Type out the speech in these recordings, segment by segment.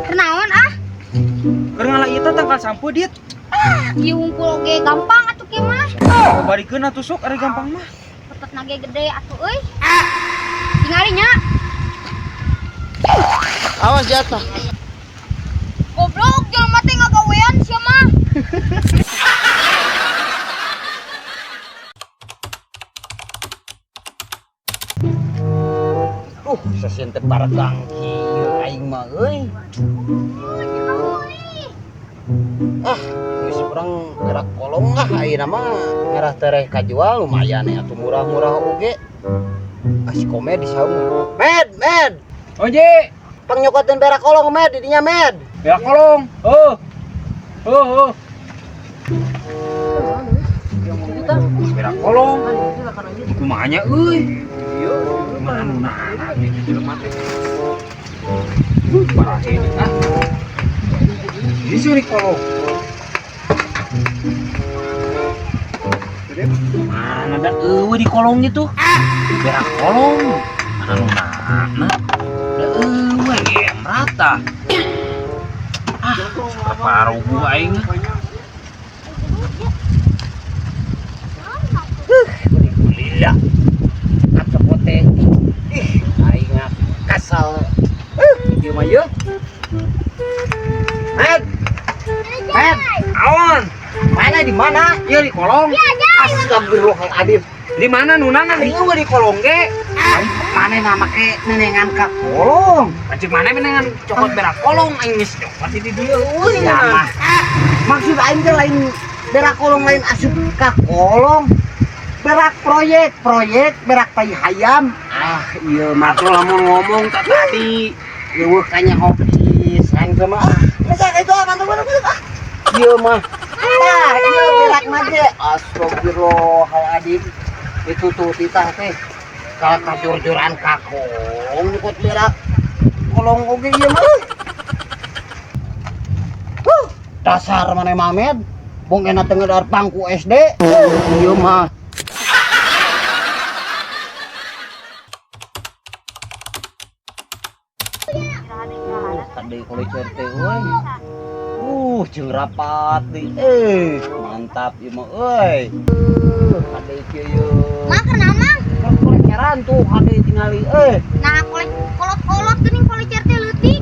Kenaon ah? Karena itu tanggal sampo dit. Ieu ngumpul oge gampang atuh kieu mah. Barikeun atuh sok ari gampang mah. Otot nage gede atuh euy. Tingali nya. Awas jatuh. Goblok jelema teh ngagawean sia mah. Sasieun teh baragang kieu aing mah euy. Geus urang gerak kolong ayeuna mah ngarah tereh kajual lumayan ya atuh murah-murah oge. Si Komed disaung. Med. Oje, Pangnyokotkeun berak kolong Med di dinya Med. berak kolong. Berak kolong. Kumaha nya euy? Ieu mana nu nana gitu jelema teh. Parahe ah. Disuruh kolong. Mana ada eueuh di kolong gitu. Berak kolong. Mana nu nana. Da eueuh ge rata. Paruh gua aing. Lila. Atuh pote. Aing kasal. Ieu mah yeuh. Med. Awan. Mana di mana? Ieu di kolong. Astagfirullahaladzim. Di mana nunana Aing mah di kolong ge. Aing mana na make nenengan ka kolong. Cik mana menengan cokot berak kolong aing geus cokot di dieu euy. Ya mah. Maksud aing teh lain berak kolong lain asup ka kolong. Berak proyek berak tai hayam. Ieu mah Atuh lamun ngomong tak tadi. eueuh kanya ofis aing teh mah. Geus itu mantap. Ieu mah. Ieu berak mah ge. Astagfirullahaladzim. Itu tuh titah teh ka kajur-juran ka kolong ikut berak kolong oge ieu mah. Dasar maneh Mamed. Bong enak teu ngedar pangku SD. Ieu mah. Tadi kolecer teh euy. Jeung rapat deui. Mantap ieu mah euy. Hade kieu yeuh. Mah kenapa? Koleceran tuh hade tingali Nah, kolot-kolot geuning kolecer teh leutik.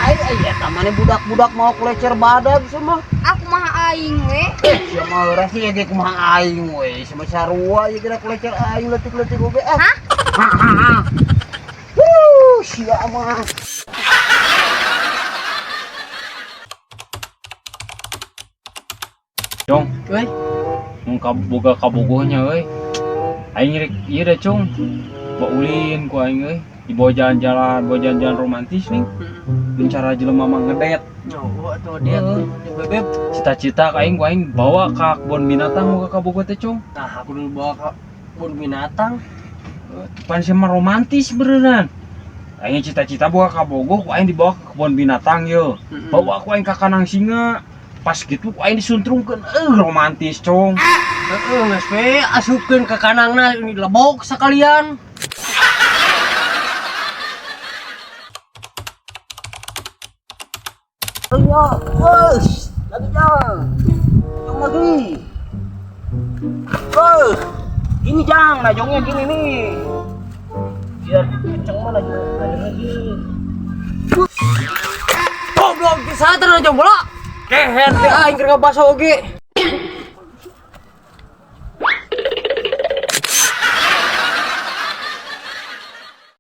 Aya tamane budak-budak mau kolecer badag semua. Aku mah aing we. Sia mah urang sih ge kumaha aing we. Sama sarua ye kira kolecer aing leutik-leutik oge ah. Hah? Sia mah. Jong, euy. Mun boga kabogohnya euy. Aing rek ieu da cung. Bawa ulin ku aing euy. Di bawah jalan-jalan romantis nih. Mun cara jelema mah ngedet. Oh, atuh dia bebeb. Cita-cita ka aing ku aing bawa ka kebun binatang boga kabogoh teh cung. Nah, aku dulu bawa ke kebun binatang. Pan sama romantis beneran. Aing cita-cita bawa kabogoh ku aing dibawa ke kebun binatang yeuh. Bawa ku aing ka kandang singa. Pas gitu ku aing disuntrungkeun romantis cung. Geus we asupkeun ke kanangna lebok sakalian. Ayo, bos. Lagi jang. Jong lagi. Gini jang, najongnya gini nih. Biar kenceng mana lagi. Goblok bisa tenan jong bola. Keher teh aing keur ngabaso oge.